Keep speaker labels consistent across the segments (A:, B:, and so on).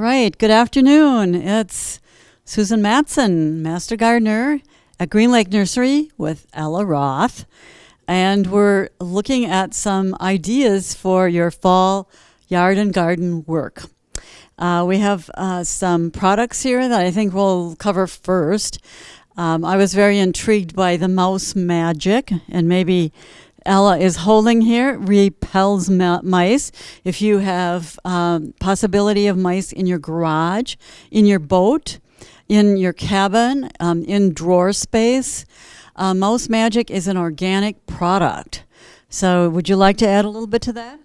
A: right, good afternoon. It's Susan Matson, Master Gardener at Green Lake Nursery with Ella Roth. And we're looking at some ideas for your fall yard and garden work. We have some products here that I think we'll cover first. I was very intrigued by the mouse magic, and maybe Ella is holding here, repels mice. If you have possibility of mice in your garage, in your boat, in your cabin, in drawer space, Mouse Magic is an organic product. So would you like to add a little bit to that?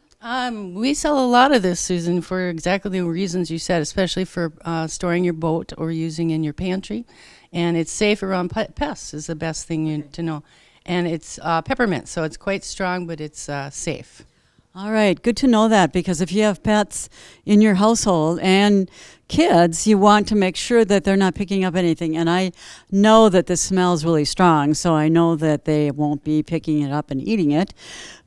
B: We sell a lot of this, Susan, for exactly the reasons you said, especially for storing your boat or using in your pantry. And it's safe around pests is the best thing to know. And it's peppermint, so it's quite strong, but it's safe.
A: All right, good to know that, because if you have pets in your household and kids, you want to make sure that they're not picking up anything. And I know that this smells really strong, so I know that they won't be picking it up and eating it.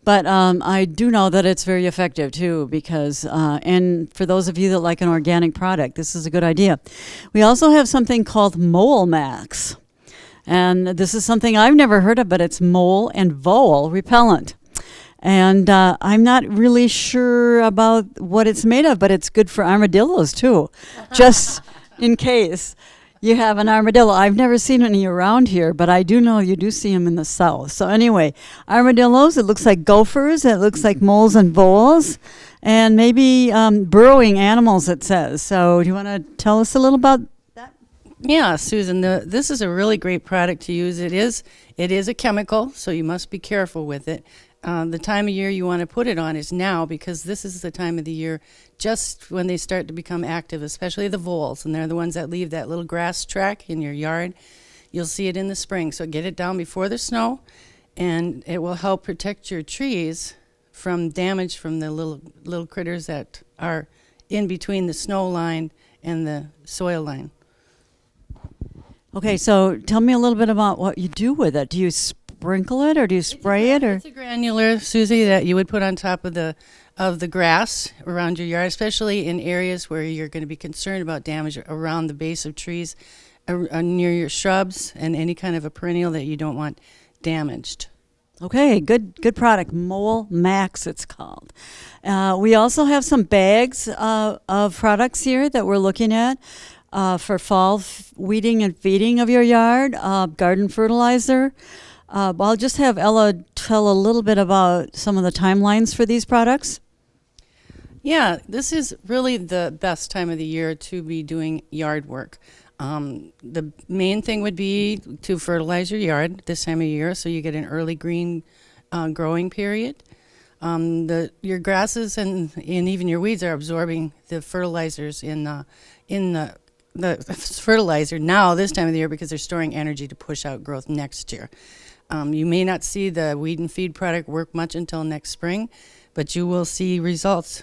A: But I do know that it's very effective too, because, and for those of you that like an organic product, this is a good idea. We also have something called Mole Max. And this is something I've never heard of, but it's mole and vole repellent. And I'm not really sure about what it's made of, but it's good for armadillos too, just in case you have an armadillo. I've never seen any around here, but I do know you do see them in the south. So anyway, armadillos, it looks like gophers, it looks like moles and voles, and maybe burrowing animals, it says. So do you want to tell us a little about that?
B: Yeah, Susan, this is a really great product to use. It is a chemical, so you must be careful with it. The time of year you want to put it on is now, because this is the time of the year just when they start to become active, especially the voles, and they're the ones that leave that little grass track in your yard. You'll see it in the spring, so get it down before the snow, and it will help protect your trees from damage from the little critters that are in between the snow line and the soil line.
A: Okay, so tell me a little bit about what you do with it. Do you sprinkle it, or do you spray it? Or
B: it's a granular, Susie, that you would put on top of the grass around your yard, especially in areas where you're going to be concerned about damage around the base of trees, near your shrubs, and any kind of a perennial that you don't want damaged.
A: Okay, good product. Mole Max, it's called. We also have some bags of products here that we're looking at for fall weeding and feeding of your yard, garden fertilizer. I'll just have Ella tell a little bit about some of the timelines for these products.
B: Yeah, this is really the best time of the year to be doing yard work. The main thing would be to fertilize your yard this time of year, so you get an early green growing period. Your grasses and even your weeds are absorbing the fertilizers in the fertilizer now this time of the year, because they're storing energy to push out growth next year. You may not see the weed and feed product work much until next spring, but you will see results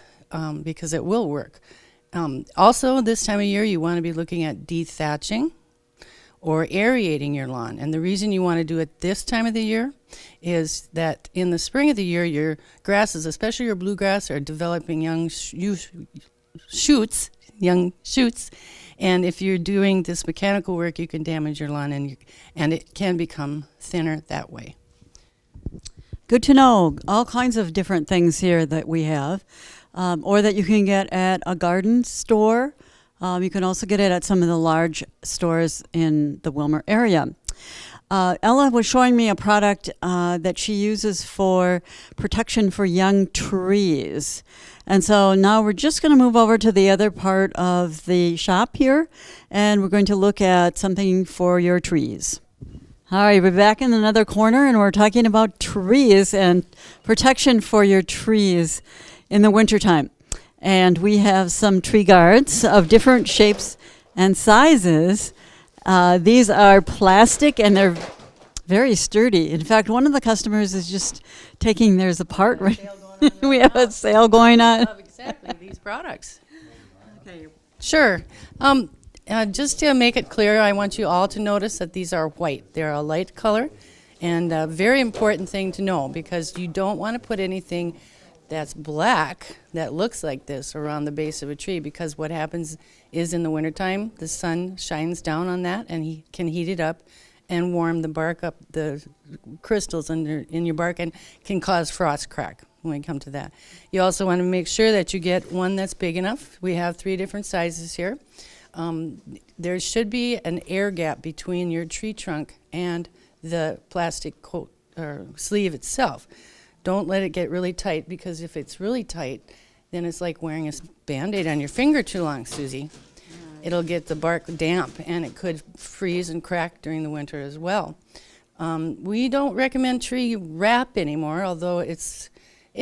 B: because it will work. Also, this time of year, you want to be looking at dethatching or aerating your lawn. And the reason you want to do it this time of the year is that in the spring of the year, your grasses, especially your bluegrass, are developing young shoots. And if you're doing this mechanical work, you can damage your lawn, and it can become thinner that way.
A: Good to know. All kinds of different things here that we have, or that you can get at a garden store. You can also get it at some of the large stores in the Wilmer area. Ella was showing me a product that she uses for protection for young trees. And so now we're just going to move over to the other part of the shop here, and we're going to look at something for your trees. All right, we're back in another corner, and we're talking about trees and protection for your trees in the wintertime. And we have some tree guards of different shapes and sizes. These are plastic, and they're very sturdy. In fact, one of the customers is just taking theirs apart. Right? We have a sale going on.
B: Of exactly these products. Okay. Sure. Just to make it clear, I want you all to notice that these are white. They're a light color, and a very important thing to know, because you don't want to put anything that's black that looks like this around the base of a tree, because what happens is in the wintertime, the sun shines down on that and he can heat it up and warm the bark up, the crystals in your bark, and can cause frost crack when we come to that. You also want to make sure that you get one that's big enough. We have 3 different sizes here. There should be an air gap between your tree trunk and the plastic coat or sleeve itself. Don't let it get really tight, because if it's really tight, then it's like wearing a Band-Aid on your finger too long, Susie. It'll get the bark damp, and it could freeze and crack during the winter as well. We don't recommend tree wrap anymore, although it's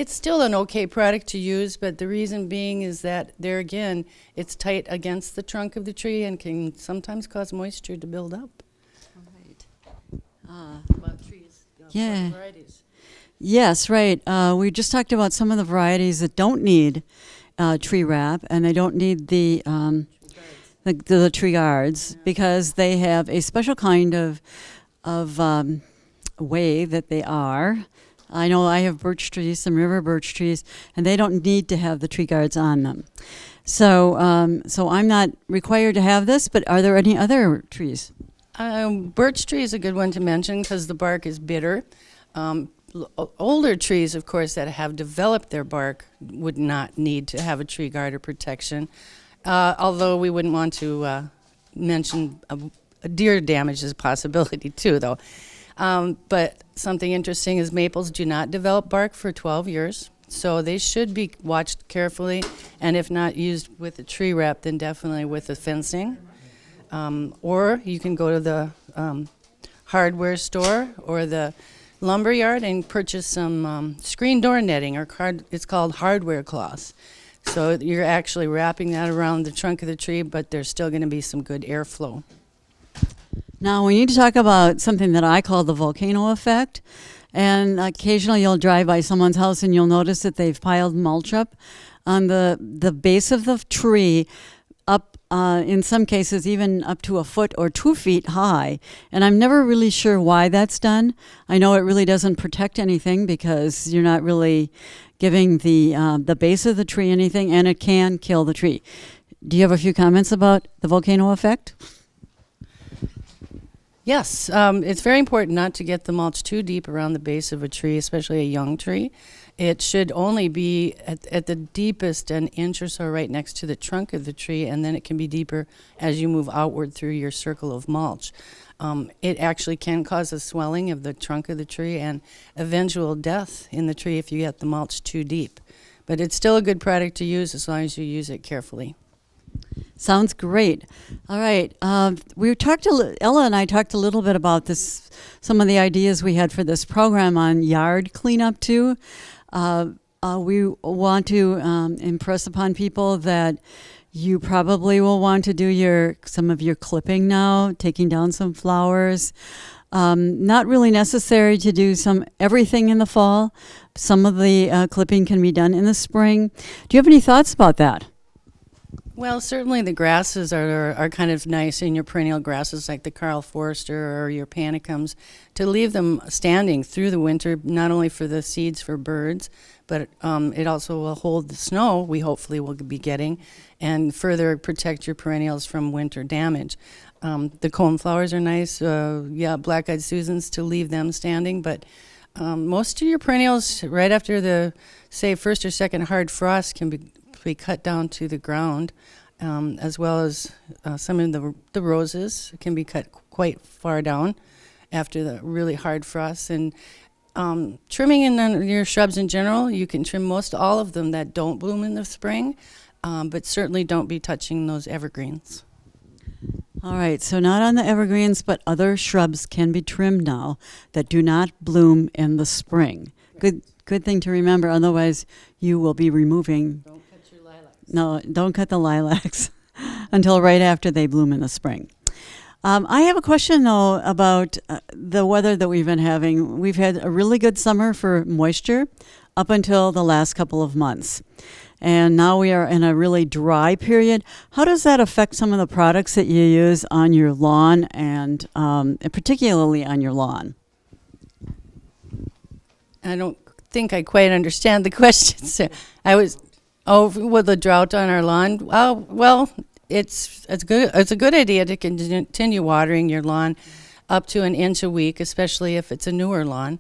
B: still an okay product to use, but the reason being is that there again, it's tight against the trunk of the tree and can sometimes cause moisture to build up. About trees,
A: yeah.
B: varieties.
A: Yes, right. We just talked about some of the varieties that don't need tree wrap, and they don't need the tree guards, because they have a special kind of way that they are. I know I have birch trees, some river birch trees, and they don't need to have the tree guards on them. So, so I'm not required to have this, but are there any other trees?
B: Birch tree is a good one to mention because the bark is bitter. Older trees, of course, that have developed their bark would not need to have a tree guard or protection, although we wouldn't want to mention a deer damage as a possibility too, though. But something interesting is maples do not develop bark for 12 years, so they should be watched carefully, and if not used with a tree wrap, then definitely with the fencing. Or you can go to the hardware store or the lumber yard and purchase some screen door netting, or it's called hardware cloths. So you're actually wrapping that around the trunk of the tree, but there's still going to be some good airflow.
A: Now, we need to talk about something that I call the volcano effect. And occasionally you'll drive by someone's house and you'll notice that they've piled mulch up on the base of the tree, up in some cases even up to 1 foot or 2 feet high. And I'm never really sure why that's done. I know it really doesn't protect anything, because you're not really giving the base of the tree anything, and it can kill the tree. Do you have a few comments about the volcano effect?
B: Yes, it's very important not to get the mulch too deep around the base of a tree, especially a young tree. It should only be at the deepest an inch or so right next to the trunk of the tree, and then it can be deeper as you move outward through your circle of mulch. It actually can cause a swelling of the trunk of the tree and eventual death in the tree if you get the mulch too deep. But it's still a good product to use as long as you use it carefully.
A: Sounds great. All right. Ella and I talked a little bit about this, some of the ideas we had for this program on yard cleanup too. We want to impress upon people that you probably will want to do some of your clipping now, taking down some flowers. Not really necessary to do everything in the fall. Some of the clipping can be done in the spring. Do you have any thoughts about that?
B: Well, certainly the grasses are kind of nice in your perennial grasses like the Carl Forster or your panicums, to leave them standing through the winter, not only for the seeds for birds, but it also will hold the snow we hopefully will be getting and further protect your perennials from winter damage. The coneflowers are nice, black-eyed Susans, to leave them standing, but most of your perennials right after the, say, first or second hard frost can be cut down to the ground, as well as some of the roses can be cut quite far down after the really hard frosts. And trimming in your shrubs in general, you can trim most all of them that don't bloom in the spring, but certainly don't be touching those evergreens.
A: All right, so not on the evergreens, but other shrubs can be trimmed now that do not bloom in the spring. Good thing to remember, otherwise you will be removing. No, don't cut the lilacs until right after they bloom in the spring. I have a question, though, about the weather that we've been having. We've had a really good summer for moisture up until the last couple of months. And now we are in a really dry period. How does that affect some of the products that you use on your lawn, and particularly on your lawn?
B: I don't think I quite understand the question. So I was, with the drought on our lawn. Well, it's good. It's a good idea to continue watering your lawn up to an inch a week, especially if it's a newer lawn.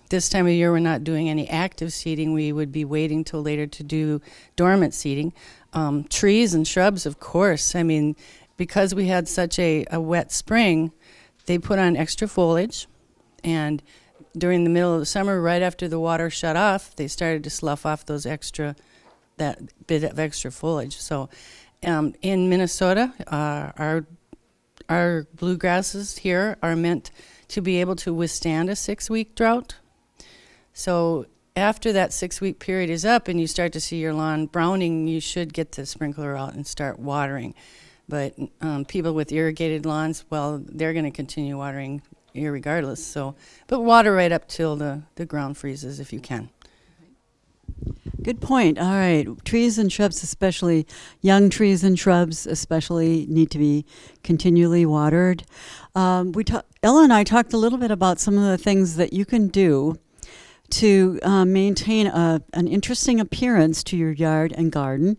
B: This time of year, we're not doing any active seeding. We would be waiting till later to do dormant seeding. Trees and shrubs, of course. I mean, because we had such a wet spring, they put on extra foliage, and during the middle of the summer, right after the water shut off, they started to slough off that bit of extra foliage. So in Minnesota, our bluegrasses here are meant to be able to withstand a 6-week drought. So after that 6-week period is up and you start to see your lawn browning, you should get the sprinkler out and start watering. But people with irrigated lawns, well, they're going to continue watering irregardless. So, but water right up till the ground freezes if you can.
A: Good point. All right. Trees and shrubs, especially young trees and shrubs, especially need to be continually watered. Ella and I talked a little bit about some of the things that you can do to maintain an interesting appearance to your yard and garden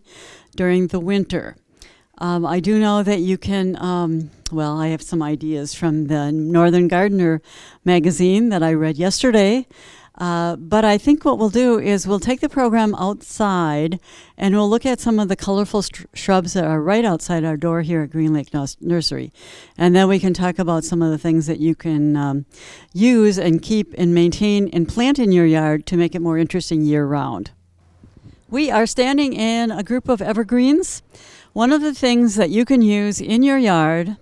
A: during the winter. I do know that you can, I have some ideas from the Northern Gardener magazine that I read yesterday. But I think what we'll do is we'll take the program outside and we'll look at some of the colorful shrubs that are right outside our door here at Green Lake Nursery. And then we can talk about some of the things that you can use and keep and maintain and plant in your yard to make it more interesting year-round. We are standing in a group of evergreens. One of the things that you can use in your yard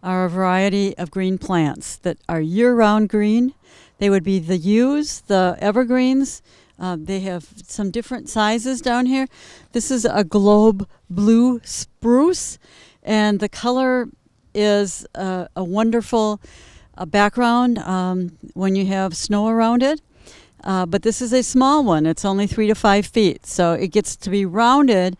A: are a variety of green plants that are year-round green. They would be the yews, the evergreens. They have some different sizes down here. This is a globe blue spruce, and the color is a wonderful background when you have snow around it. But this is a small one. It's only 3 to 5 feet, so it gets to be rounded,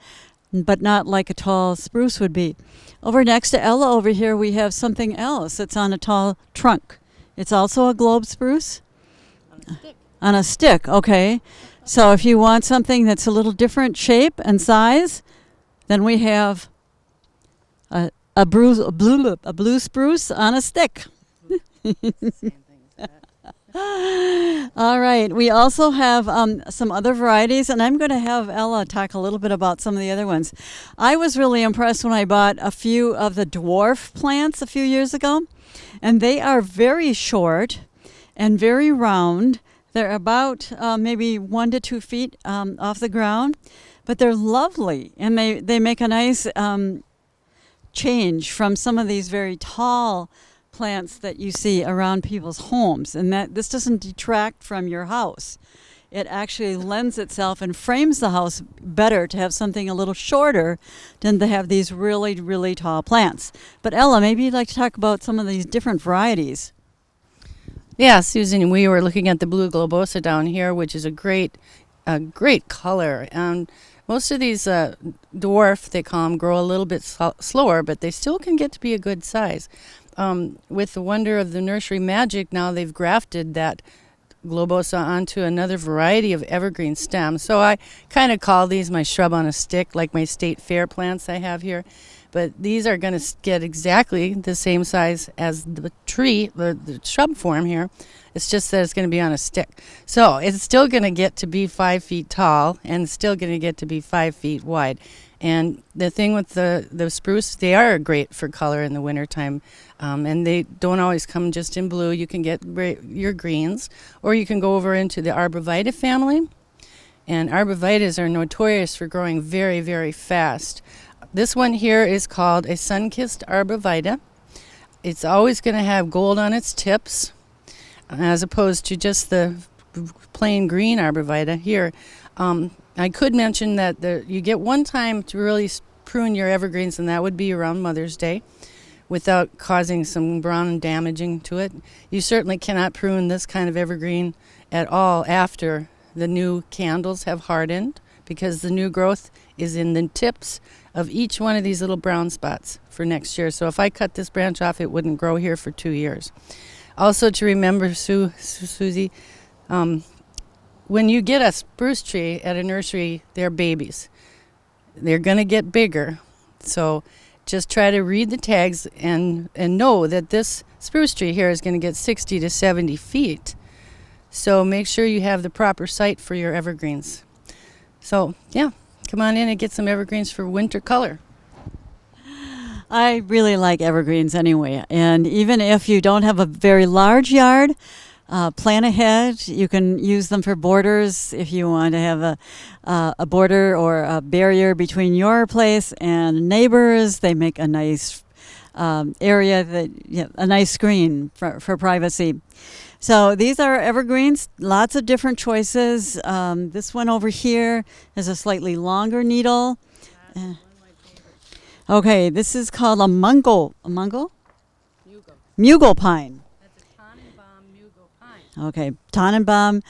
A: but not like a tall spruce would be. Over next to Ella over here, we have something else. It's on a tall trunk. It's also a globe spruce?
B: On a stick.
A: On a stick, okay. So if you want something that's a little different shape and size, then we have a blue spruce on a stick.
B: Same thing as that.
A: All right. We also have some other varieties, and I'm going to have Ella talk a little bit about some of the other ones. I was really impressed when I bought a few of the dwarf plants a few years ago, and they are very short and very round. They're about maybe 1 to 2 feet off the ground, but they're lovely, and they make a nice change from some of these very tall plants that you see around people's homes, and that this doesn't detract from your house. It actually lends itself and frames the house better to have something a little shorter than to have these really, really tall plants. But Ella, maybe you'd like to talk about some of these different varieties.
B: Yeah, Susan, we were looking at the blue globosa down here, which is a great color. And most of these dwarf, they call them, grow a little bit slower, but they still can get to be a good size. With the wonder of the nursery magic, now they've grafted that globosa onto another variety of evergreen stems. So I kind of call these my shrub on a stick, like my state fair plants I have here. But these are going to get exactly the same size as the tree, the shrub form here. It's just that it's going to be on a stick. So it's still going to get to be 5 feet tall and still going to get to be 5 feet wide. And the thing with the spruce, they are great for color in the wintertime. And they don't always come just in blue. You can get your greens, or you can go over into the arborvitae family. And arborvitaes are notorious for growing very, very fast. This one here is called a sun-kissed arborvitae. It's always going to have gold on its tips, as opposed to just the plain green arborvitae here. I could mention that you get one time to really prune your evergreens, and that would be around Mother's Day, without causing some brown damaging to it. You certainly cannot prune this kind of evergreen at all after the new candles have hardened, because the new growth is in the tips of each one of these little brown spots for next year. So if I cut this branch off, it wouldn't grow here for 2 years. Also to remember, Susie, when you get a spruce tree at a nursery, they're babies. They're going to get bigger. So just try to read the tags and know that this spruce tree here is going to get 60 to 70 feet. So make sure you have the proper site for your evergreens. So, yeah, come on in and get some evergreens for winter color.
A: I really like evergreens anyway. And even if you don't have a very large yard, plan ahead. You can use them for borders if you want to have a border or a barrier between your place and neighbors. They make a nice area, a nice screen for privacy. So these are evergreens, lots of different choices. This one over here is a slightly longer needle. Okay, this is called a mungo. A mungo? Mugo pine.
B: That's a Tannenbaum Mugo pine.
A: Okay, Tannenbaum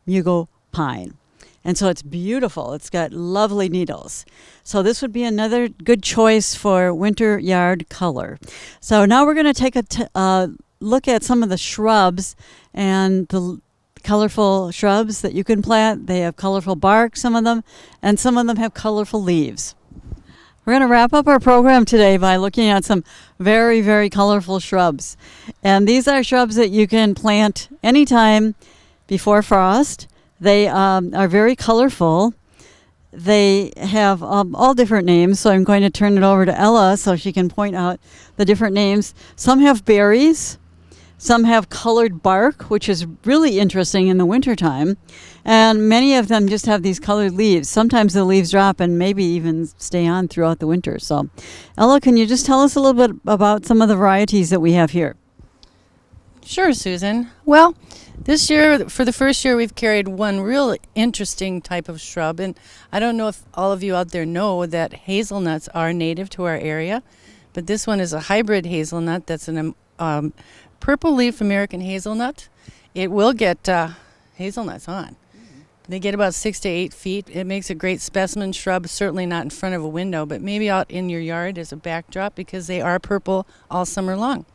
A: Mugo pine. And so it's beautiful. It's got lovely needles. So this would be another good choice for winter yard color. So now we're going to take a look at some of the shrubs and the colorful shrubs that you can plant. They have colorful bark, some of them, and some of them have colorful leaves. We're going to wrap up our program today by looking at some very, very colorful shrubs. And these are shrubs that you can plant anytime before frost. They are very colorful. They have all different names, so I'm going to turn it over to Ella so she can point out the different names. Some have berries. Some have colored bark, which is really interesting in the wintertime. And many of them just have these colored leaves. Sometimes the leaves drop and maybe even stay on throughout the winter. So, Ella, can you just tell us a little bit about some of the varieties that we have here?
B: Sure, Susan. Well, this year, for the first year, we've carried one real interesting type of shrub. And I don't know if all of you out there know that hazelnuts are native to our area. But this one is a hybrid hazelnut that's an purple leaf American hazelnut. It will get hazelnuts on. They get about 6 to 8 feet. It makes a great specimen shrub, certainly not in front of a window, but maybe out in your yard as a backdrop because they are purple all summer long.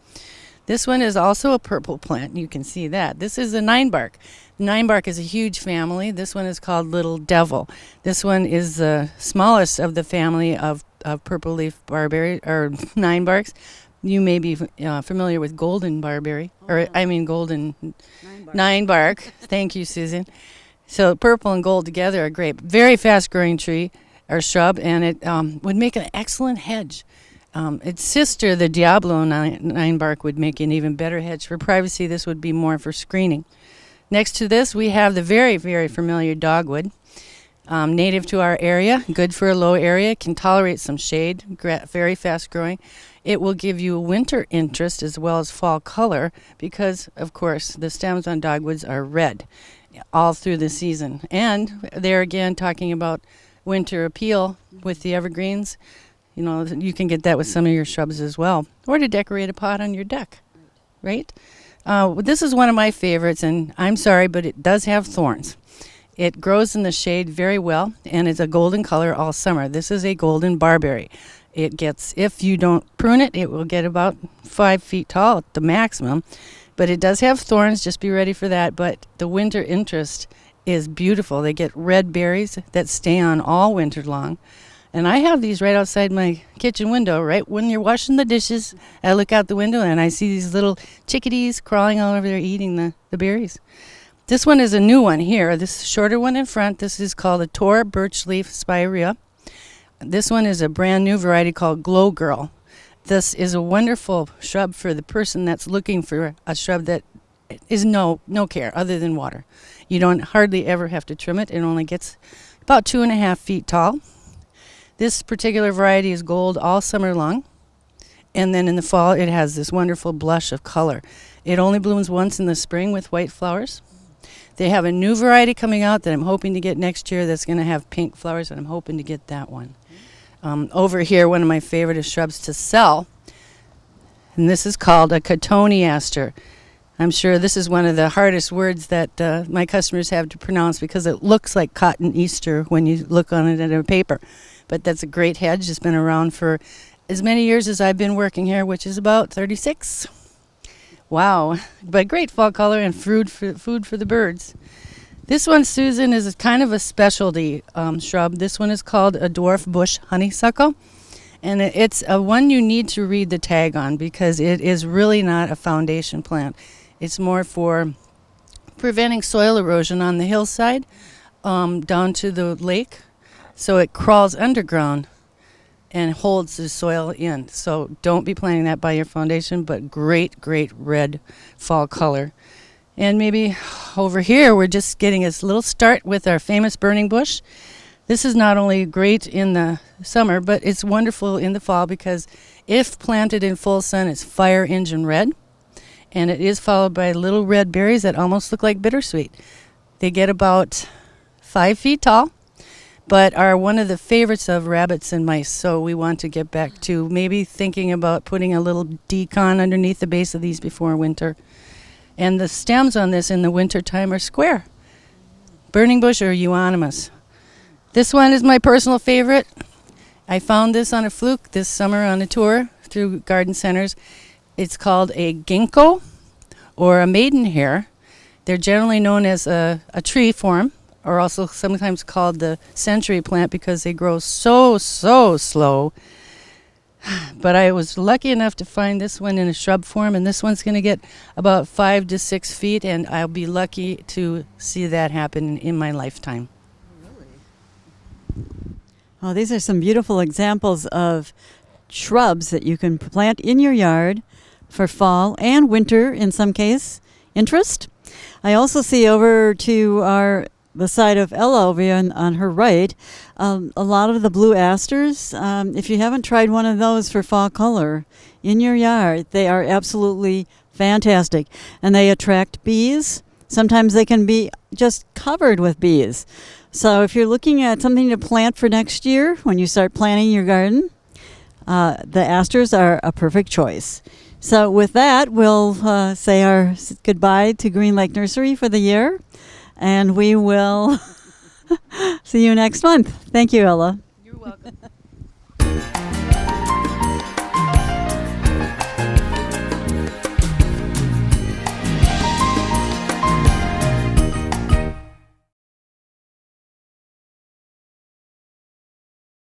B: This one is also a purple plant. You can see that. This is a ninebark. Ninebark is a huge family. This one is called Little Devil. This one is the smallest of the family of purple leaf barberry or ninebarks. You may be familiar with golden barberry, golden ninebark. Thank you, Susan. So purple and gold together are great. Very fast-growing tree or shrub, and it would make an excellent hedge. Its sister, the Diablo ninebark, would make an even better hedge. For privacy, this would be more for screening. Next to this, we have the very, very familiar dogwood. Native to our area, good for a low area, can tolerate some shade, very fast-growing. It will give you winter interest as well as fall color because, of course, the stems on dogwoods are red all through the season. And there again, talking about winter appeal with the evergreens, you know, you can get that with some of your shrubs as well. Or to decorate a pot on your deck, right? This is one of my favorites, and I'm sorry, but it does have thorns. It grows in the shade very well, and it's a golden color all summer. This is a golden barberry. It gets, if you don't prune it, it will get about 5 feet tall at the maximum. But it does have thorns, just be ready for that. But the winter interest is beautiful. They get red berries that stay on all winter long. And I have these right outside my kitchen window, right when you're washing the dishes. I look out the window and I see these little chickadees crawling all over there eating the berries. This one is a new one here. This shorter one in front, this is called a Tor Birchleaf Spirea. This one is a brand new variety called Glow Girl. This is a wonderful shrub for the person that's looking for a shrub that is no care other than water. You don't hardly ever have to trim it. It only gets about 2.5 feet tall. This particular variety is gold all summer long. And then in the fall, it has this wonderful blush of color. It only blooms once in the spring with white flowers. They have a new variety coming out that I'm hoping to get next year that's going to have pink flowers, and I'm hoping to get that one. Over here, one of my favorite shrubs to sell, and this is called a cotoneaster. I'm sure this is one of the hardest words that my customers have to pronounce because it looks like cotton Easter when you look on it in a paper. But that's a great hedge. It's been around for as many years as I've been working here, which is about 36. Wow. But great fall color and food for the birds. This one, Susan, is kind of a specialty shrub. This one is called a dwarf bush honeysuckle. And it's a one you need to read the tag on because it is really not a foundation plant. It's more for preventing soil erosion on the hillside down to the lake. So it crawls underground and holds the soil in. So don't be planting that by your foundation, but great, great red fall color. And maybe over here, we're just getting a little start with our famous burning bush. This is not only great in the summer, but it's wonderful in the fall because if planted in full sun, it's fire engine red. And it is followed by little red berries that almost look like bittersweet. They get about 5 feet tall, but are one of the favorites of rabbits and mice. So we want to get back to maybe thinking about putting a little decon underneath the base of these before winter. And the stems on this in the winter time are square. Burning bush or euonymus. This one is my personal favorite. I found this on a fluke this summer on a tour through garden centers. It's called a ginkgo or a maidenhair. They're generally known as a tree form, or also sometimes called the century plant because they grow so slow. But I was lucky enough to find this one in a shrub form, and this one's going to get about 5 to 6 feet, and I'll be lucky to see that happen in my lifetime.
A: Oh, these are some beautiful examples of shrubs that you can plant in your yard for fall and winter in some case interest. I also see over to the side of Ella over here on her right, a lot of the blue asters. If you haven't tried one of those for fall color in your yard, they are absolutely fantastic. And they attract bees. Sometimes they can be just covered with bees. So if you're looking at something to plant for next year, when you start planting your garden, the asters are a perfect choice. So with that, we'll say our goodbye to Green Lake Nursery for the year. And we will see you next month. Thank you, Ella.
B: You're welcome.